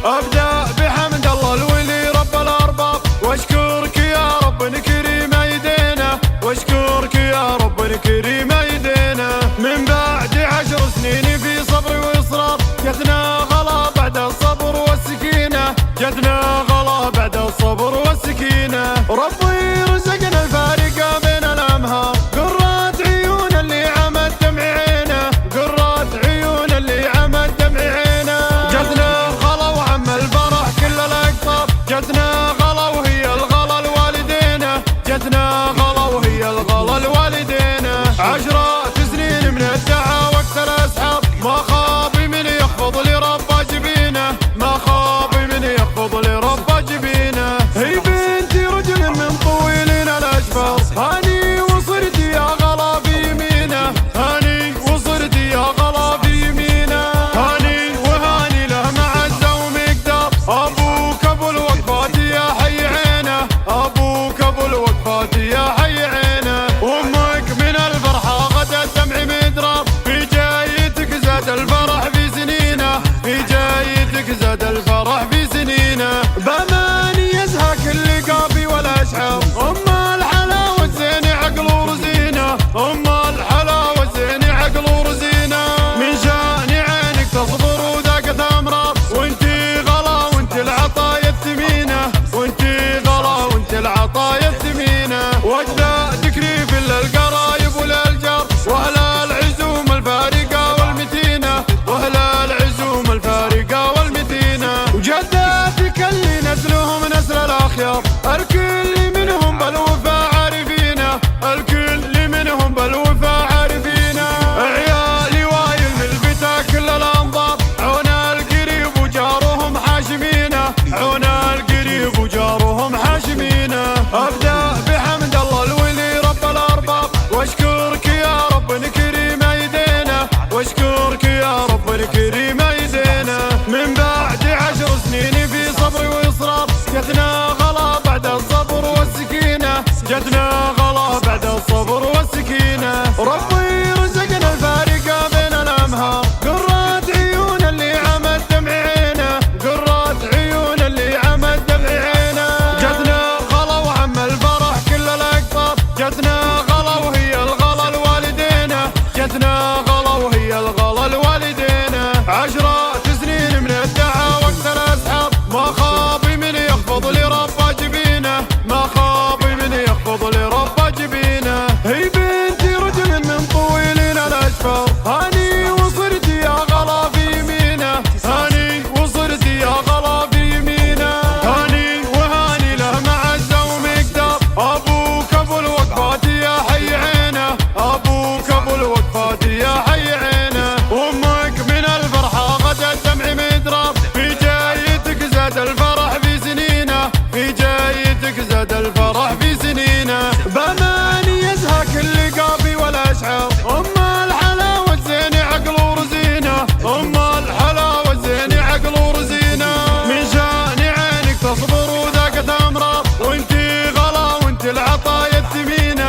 أبدأ بحمد الله الولي رب الأرباب، واشكرك يا رب نكرم أيدينا، واشكرك يا رب نكرم أيدينا. من بعد 10 سنين في صبر وإصرار، جتنا غلا بعد الصبر والسكينة، جتنا غلا بعد الصبر والسكينة. ربي رزقنا الفارقة بين الأنهار، قرات عيون اللي عمت دمع عينه، قرات عيون اللي عمت دمع عينه. جتنا غلا وعم الفرح كل الأقطار، جتنا غلا وهي الغلا لوالدينا، جتنا غلا وهي الغلا لوالدينا. 10 سنين من الدعا وقت الأسحار، ما خاب من يخفض لرب جبينه، ما خاب من يخفض لرب جبينه. هي بنتي رجل من طويلين الأشفار، هاني وصرت يا غلا في يمينه، هاني وصرت يا غلا في يمينه. هاني وهاني له معزة ومقدار، أبوك أبو الوقفات يا حي عينه، أبوك أبو الوقفات يا حي عينه. وأمك من الفرحة غدا الدمع مدرار، في جايتك زاد الفرح في سنينه، في جايتك زاد الفرح في سنينه. بأماني يزهى كل قافي والأشعار، أم الحلاوة زين عقل ورزينه، أم الحلاوة زين عقل ورزينه. من شأن عينك تصبر وذاقت أمرار، وانتي غلا وانتي العطايا الثمينة، وانتي غلا وانتي العطايا الثمينة. وأجدى ذكري في القرايب والألجار، وأهل العزوم الفارقة والمتينة، وأهل العزوم الفارقة والمتينة. وجداتك اللي نسلهم نسل الأخيار، الكل منهم بالوفا عارفينه، الكل منهم بالوفا عارفينه. عيالي وايل من البتا كل الأنظار، عون القريب وجارهم حاشمينه، عون القريب وجارهم حاشمينه. أبدأ بحمد الله الولي رب الأرباب، واشكرك يا رب نكرم أيدينا، واشكرك يا رب نكرم أيدينا. من بعد 10 سنين في صبر وإصرار، جتنا غلا بعد الصبر والسكينة، جتنا غلا بعد الصبر والسكينة. ربي رزقنا الفارقة بين الأنهار، قرات عيون اللي عمت دمع عينه، قرات عيون اللي عمت دمع عينه. جتنا غلا وعم الفرح كل الأقطار، جتنا غلا وهي الغلا لوالدينا، جتنا غلا وهي الغلا لوالدينا. 10 سنين من الدعا وقت الأسحار، ما خاب من يخفض لرب جبينه، ما خاب من يخفض لرب جبينه. هي بنتي رجل من طويلين الأشفار، هاني وصرت يا غلا في يمينه، هاني وصرت يا غلا في يمينه. هاني وهاني له معزة ومقدار، أبوك أبو الوقفات يا حي عينه، أبوك أبو الوقفات يا حي عينه. وأمك من الفرحة غدا الدمع مدرار، في جايتك زاد الفرح في سنينه، في جايتك زاد الفرح في سنينه. بأماني يزهى كل قافي والأشعار، أم الحلاوة زين عقل ورزينه، أم الحلاوة زين عقل ورزينه. من شأن عينك تصبر وذاقت أمرار، وانتي غلا وانتي العطايا الثمينة،